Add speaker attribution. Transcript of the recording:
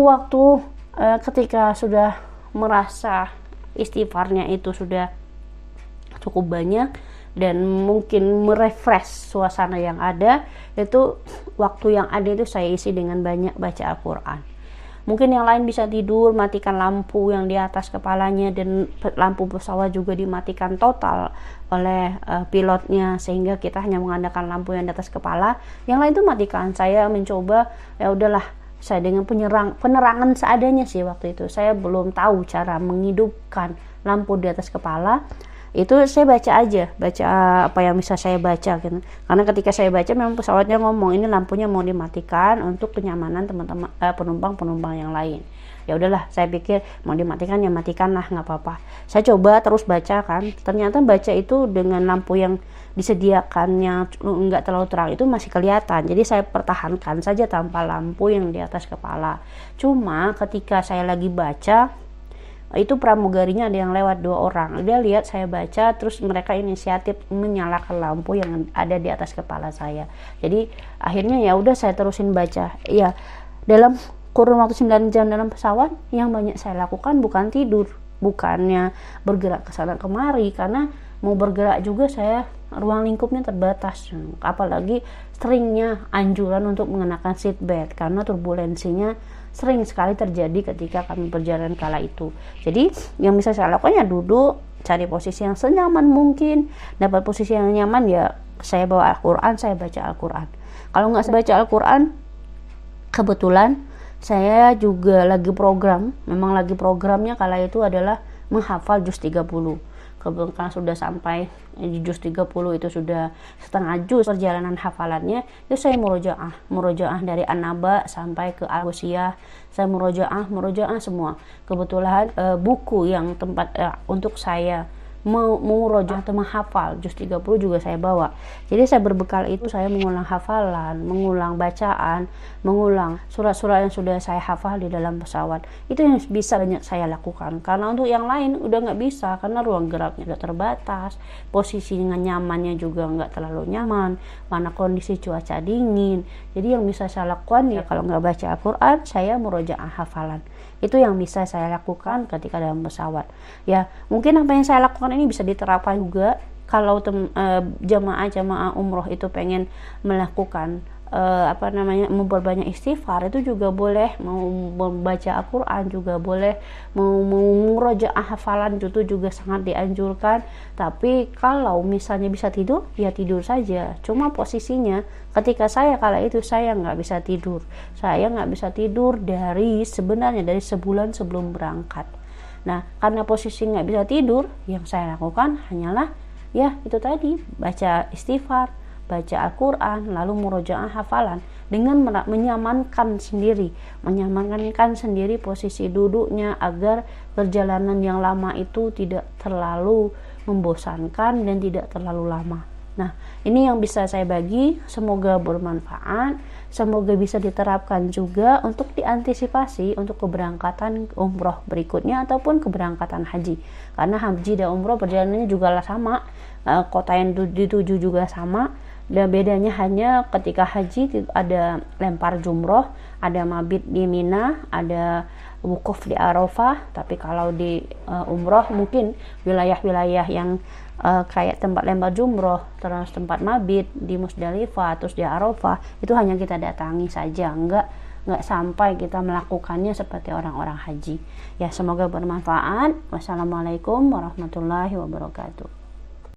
Speaker 1: nunggu waktu ketika sudah merasa istighfarnya itu sudah cukup banyak dan mungkin merefresh suasana yang ada, itu waktu yang ada itu saya isi dengan banyak baca Al-Quran. Mungkin yang lain bisa tidur, matikan lampu yang di atas kepalanya, dan lampu pesawat juga dimatikan total oleh pilotnya, sehingga kita hanya mengandalkan lampu yang di atas kepala. Yang lain itu matikan. Saya mencoba, ya udahlah, saya dengan penerangan seadanya sih waktu itu. Saya belum tahu cara menghidupkan lampu di atas kepala. Itu saya baca apa yang bisa saya baca gitu. Karena ketika saya baca memang pesawatnya ngomong ini lampunya mau dimatikan untuk kenyamanan teman-teman penumpang yang lain. Ya udahlah, saya pikir mau dimatikan ya matikan lah, nggak apa-apa. Saya coba terus baca kan, ternyata baca itu dengan lampu yang disediakannya nggak terlalu terang itu masih kelihatan. Jadi saya pertahankan saja tanpa lampu yang di atas kepala. Cuma ketika saya lagi baca, itu pramugarinya ada yang lewat 2 orang, dia lihat saya baca, terus mereka inisiatif menyalakan lampu yang ada di atas kepala saya. Jadi akhirnya ya udah saya terusin baca. Ya, dalam kurun waktu 9 jam dalam pesawat, yang banyak saya lakukan bukan tidur, bukannya bergerak ke sana kemari, karena mau bergerak juga saya ruang lingkupnya terbatas, apalagi seringnya anjuran untuk mengenakan seat belt karena turbulensinya sering sekali terjadi ketika kami berjalan kala itu. Jadi yang bisa saya lakukan ya duduk, cari posisi yang senyaman mungkin. Dapat posisi yang nyaman ya saya bawa Al-Quran, saya baca Al-Quran. Kalau nggak baca Al-Quran, kebetulan saya juga lagi programnya kala itu adalah menghafal juz 30. Kebetulan sudah sampai di juz 30 itu sudah setengah juz perjalanan hafalannya, itu saya murojaah dari An-Naba sampai ke Al-Ghosiyah. Saya murojaah semua. Kebetulan buku yang tempat untuk saya murojaah atau menghafal juz 30 juga saya bawa. Jadi saya berbekal itu saya mengulang hafalan, mengulang bacaan, mengulang surat-surat yang sudah saya hafal di dalam pesawat. Itu yang bisa banyak saya lakukan. Karena untuk yang lain udah nggak bisa, karena ruang geraknya udah terbatas, posisi nyamannya juga nggak terlalu nyaman, mana kondisi cuaca dingin. Jadi yang bisa saya lakukan ya kalau nggak baca Al-Quran, saya murojaah hafalan. Itu yang bisa saya lakukan ketika dalam pesawat. Ya, mungkin apa yang saya lakukan ini bisa diterapkan juga kalau jamaah umroh itu pengen melakukan memperbanyak istighfar, itu juga boleh. Mau membaca Al-Quran juga boleh, mau murojaah hafalan itu juga sangat dianjurkan. Tapi kalau misalnya bisa tidur, ya tidur saja. Cuma posisinya ketika saya kala itu saya nggak bisa tidur. Saya nggak bisa tidur dari sebulan sebelum berangkat. Nah, karena posisi nggak bisa tidur, yang saya lakukan hanyalah ya itu tadi, baca istighfar, baca Al-Quran, lalu murojaah hafalan dengan menyamankan sendiri posisi duduknya agar perjalanan yang lama itu tidak terlalu membosankan dan tidak terlalu lama. Nah, ini yang bisa saya bagi, semoga bermanfaat, semoga bisa diterapkan juga untuk diantisipasi untuk keberangkatan umroh berikutnya ataupun keberangkatan haji. Karena haji dan umroh perjalanannya juga sama, kota yang dituju juga sama. Dan bedanya hanya ketika haji ada lempar jumroh, ada mabit di Mina, ada wukuf di Arafah. Tapi kalau di umroh mungkin wilayah-wilayah yang kayak tempat lempar jumroh, terus tempat mabit di Musdalifah, terus di Arafah, itu hanya kita datangi saja, enggak sampai kita melakukannya seperti orang-orang haji. Ya, semoga bermanfaat. Wassalamualaikum warahmatullahi wabarakatuh.